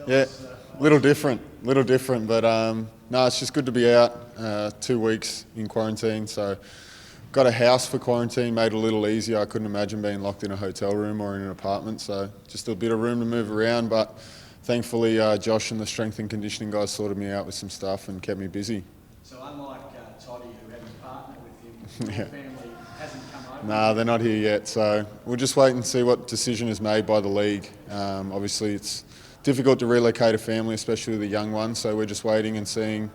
Yeah, little different, but no, it's just good to be out. 2 weeks in quarantine, so got a house for quarantine, made it a little easier. I couldn't imagine being locked in a hotel room or in an apartment, so just a bit of room to move around. But thankfully, Josh and the strength and conditioning guys sorted me out with some stuff and kept me busy. So unlike Toddy, who had his partner with him, your family hasn't come over? Nah, they're not here yet, so we'll just wait and see what decision is made by the league. Obviously, it's difficult to relocate a family, especially with a young one, so we're just waiting and seeing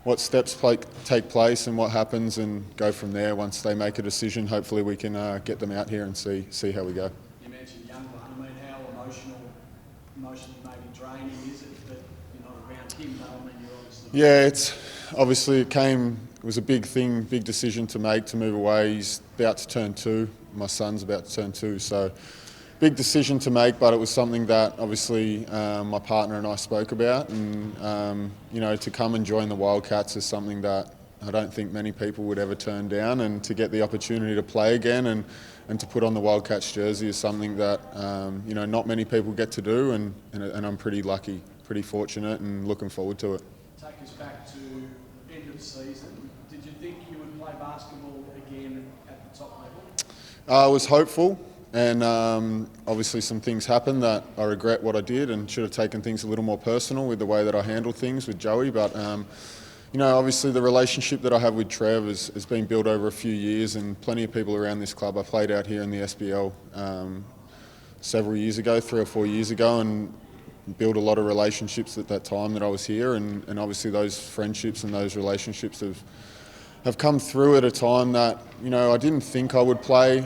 what steps take place and what happens and go from there. Once they make a decision, hopefully we can get them out here and see how we go. You mentioned young one. I mean, how emotionally maybe draining is it that you're not around him? Though, I mean, you're obviously... Yeah, it was a big thing, big decision to make to move away. He's about to turn 2. My son's about to turn 2, so big decision to make, but it was something that obviously my partner and I spoke about, and to come and join the Wildcats is something that I don't think many people would ever turn down, and to get the opportunity to play again and to put on the Wildcats jersey is something that not many people get to do, and I'm pretty lucky, pretty fortunate, and looking forward to it. Take us back to end of season. Did you think you would play basketball again at the top level? I was hopeful. And obviously some things happened that I regret what I did and should have taken things a little more personal with the way that I handled things with Joey. But, obviously the relationship that I have with Trev has been built over a few years, and plenty of people around this club. I played out here in the SBL several years ago, 3 or 4 years ago, and built a lot of relationships at that time that I was here. And obviously those friendships and those relationships have come through at a time that I didn't think I would play,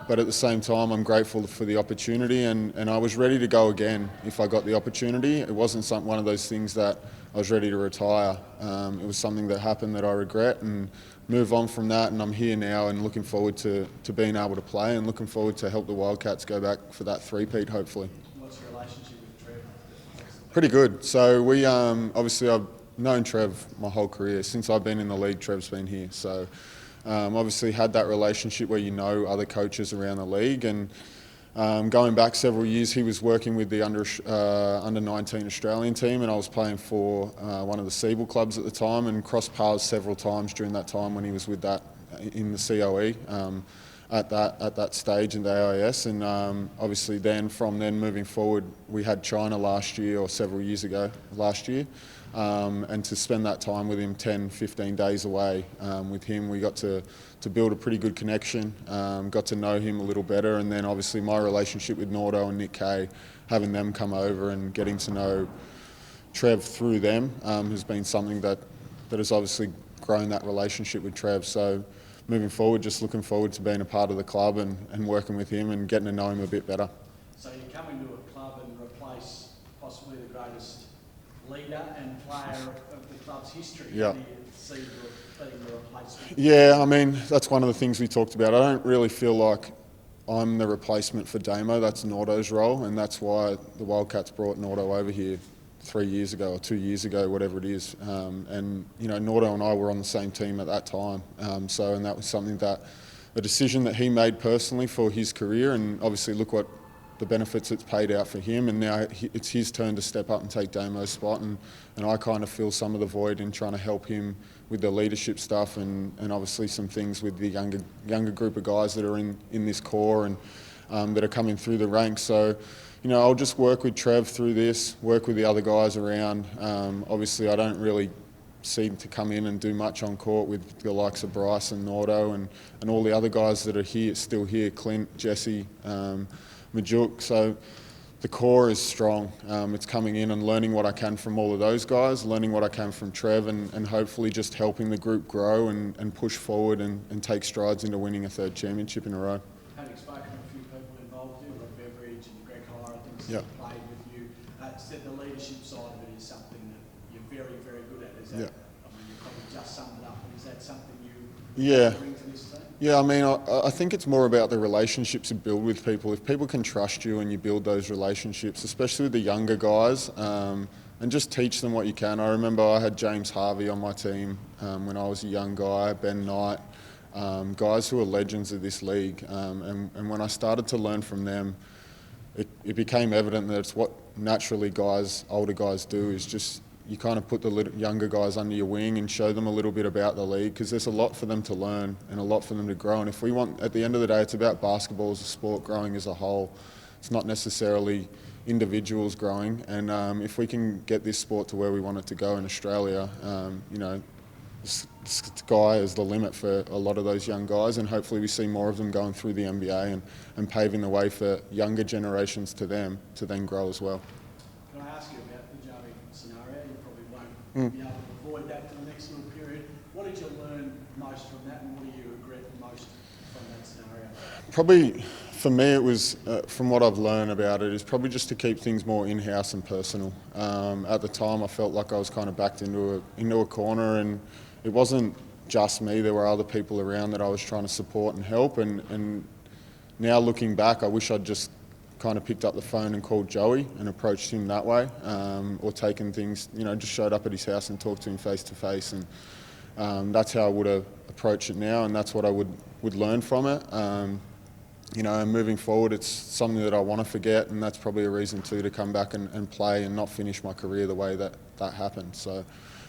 but at the same time I'm grateful for the opportunity, and I was ready to go again if I got the opportunity. It wasn't one of those things that I was ready to retire. It was something that happened that I regret and move on from that, and I'm here now and looking forward to being able to play and looking forward to help the Wildcats go back for that three-peat hopefully. What's your relationship with Trev? Pretty good. So we obviously I've known Trev my whole career. Since I've been in the league, Trev's been here. So obviously had that relationship where other coaches around the league, and going back several years he was working with the under 19 Australian team, and I was playing for one of the Siebel clubs at the time, and crossed paths several times during that time when he was with that in the COE at that stage in the AIS. And obviously from then moving forward, we had China last year, or several years ago last year. And to spend that time with him, 10, 15 days away with him, we got to build a pretty good connection, got to know him a little better, and then obviously my relationship with Nordo and Nick Kay, having them come over and getting to know Trev through them has been something that has obviously grown that relationship with Trev. So moving forward, just looking forward to being a part of the club and working with him and getting to know him a bit better. So you come into a club and replace possibly the greatest leader and player of the club's history. Yeah. How do you see being the replacement? Yeah, I mean, that's one of the things we talked about. I don't really feel like I'm the replacement for Damo. That's Nordo's role, and that's why the Wildcats brought Nordo over here 3 years ago or 2 years ago, whatever it is. And Nordo and I were on the same team at that time. And that was something a decision that he made personally for his career, and obviously look what the benefits it's paid out for him, and now it's his turn to step up and take Damo's spot, and I kind of fill some of the void in trying to help him with the leadership stuff and obviously some things with the younger group of guys that are in this core and that are coming through the ranks. So I'll just work with Trev through this, work with the other guys around. Obviously I don't really seem to come in and do much on court with the likes of Bryce and Nordo and all the other guys that are still here, Clint, Jesse, Majuk. So the core is strong. It's coming in and learning what I can from all of those guys, learning what I can from Trev, and hopefully just helping the group grow and push forward and take strides into winning a 3rd championship in a row. Having spoken to a few people involved here, like Beveridge and Greg Hire, I think, Yep. played with you, said the leadership side of it is something that you're very, very good at. Is that? Yep. I mean, you probably just summed it up, but is that something you Yeah. bring to this team? Yeah, I mean, I think it's more about the relationships you build with people. If people can trust you and you build those relationships, especially with the younger guys, and just teach them what you can. I remember I had James Harvey on my team when I was a young guy, Ben Knight, guys who are legends of this league. And when I started to learn from them, it became evident that it's naturally older guys do is just you kind of put the younger guys under your wing and show them a little bit about the league, because there's a lot for them to learn and a lot for them to grow. And if we want, at the end of the day, it's about basketball as a sport growing as a whole. It's not necessarily individuals growing. And if we can get this sport to where we want it to go in Australia, you know, sky is the limit for a lot of those young guys, and hopefully we see more of them going through the NBA and paving the way for younger generations to them to then grow as well. Can I ask you about the Joey scenario? You probably won't be able to avoid that for the next little period. What did you learn most from that, and what do you regret most from that scenario? Probably for me it was, from what I've learned about it, is probably just to keep things more in-house and personal. At the time I felt like I was kind of backed into a corner, and it wasn't just me, there were other people around that I was trying to support and help, and now looking back I wish I'd just kind of picked up the phone and called Joey and approached him that way, or taken things, you know, just showed up at his house and talked to him face to face, and that's how I would have approached it now, and that's what I would learn from it. You know, and moving forward, it's something that I want to forget, and that's probably a reason too to come back and play and not finish my career the way that happened. So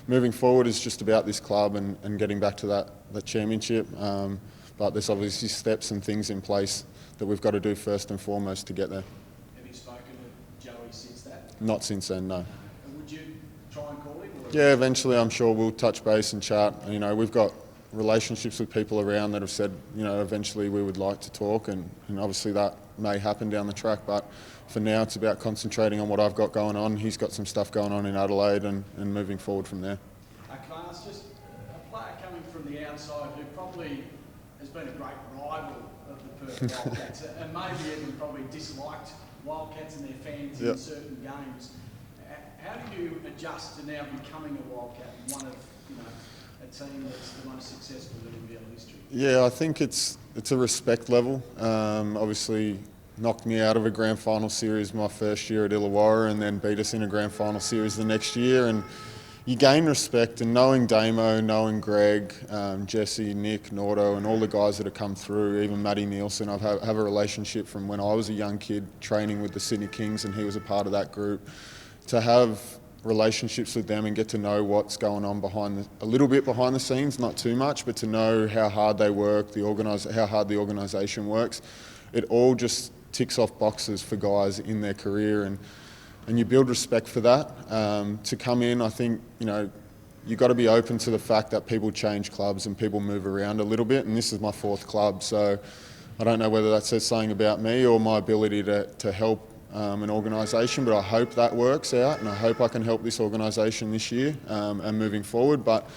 moving forward is just about this club and getting back to that championship. But there's obviously steps and things in place that we've got to do first and foremost to get there. Have you spoken to Joey since that? Not since then, no. And would you try and call him? Or Yeah, eventually I'm sure we'll touch base and chat. You know, we've got relationships with people around that have said, you know, eventually we would like to talk, and obviously that may happen down the track, but for now it's about concentrating on what I've got going on. He's got some stuff going on in Adelaide, and moving forward from there. Can I ask, just a player coming from the outside who probably has been a great rival of the Perth Wildcats and maybe even probably disliked Wildcats and their fans in certain games, how do you adjust to now becoming a Wildcat and one of, you know, a team that's the most successful in NBL history? Yeah, I think it's a respect level. Obviously knocked me out of a grand final series my first year at Illawarra, and then beat us in a grand final series the next year, and you gain respect. And knowing Damo, knowing Greg, Jesse, Nick, Nordo, and all the guys that have come through, even Matty Nielsen, I have a relationship from when I was a young kid training with the Sydney Kings, and he was a part of that group. To have relationships with them and get to know what's going on a little bit behind the scenes, not too much, but to know how hard they work, how hard the organisation works, it all just ticks off boxes for guys in their career, and you build respect for that. To come in, I think, you know, you've got to be open to the fact that people change clubs and people move around a little bit, and this is my 4th club, so I don't know whether that says something about me or my ability to help an organisation, but I hope that works out, and I hope I can help this organisation this year and moving forward. But,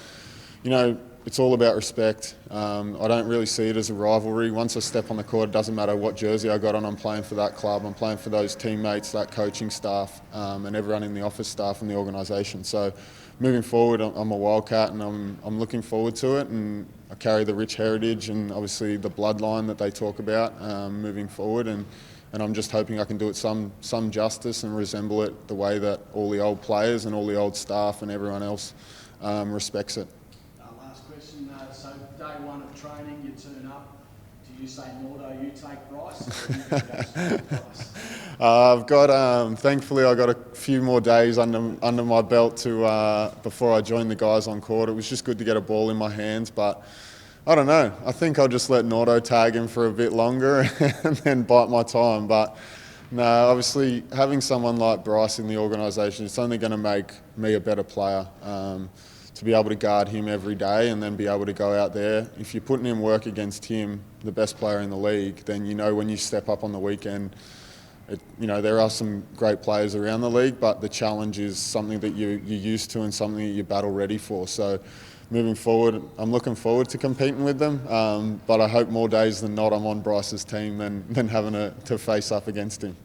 you know, it's all about respect. I don't really see it as a rivalry. Once I step on the court, it doesn't matter what jersey I got on, I'm playing for that club, I'm playing for those teammates, that coaching staff, and everyone in the office staff and the organisation. So moving forward, I'm a Wildcat, and I'm looking forward to it, and I carry the rich heritage and obviously the bloodline that they talk about moving forward, and I'm just hoping I can do it some justice and resemble it the way that all the old players and all the old staff and everyone else respects it. Last question. So day one of training, you turn up. Do you say, Nordo, you take Bryce, or you take Bryce? I've got, thankfully, I got a few more days under my belt before I joined the guys on court. It was just good to get a ball in my hands, but I don't know. I think I'll just let Nordo tag him for a bit longer and then bite my time. But no, obviously having someone like Bryce in the organisation, it's only going to make me a better player. To be able to guard him every day and then be able to go out there. If you're putting in work against him, the best player in the league, then you know when you step up on the weekend, you know, there are some great players around the league, but the challenge is something that you're used to and something that you're battle ready for. So moving forward, I'm looking forward to competing with them, but I hope more days than not I'm on Bryce's team than having to face up against him.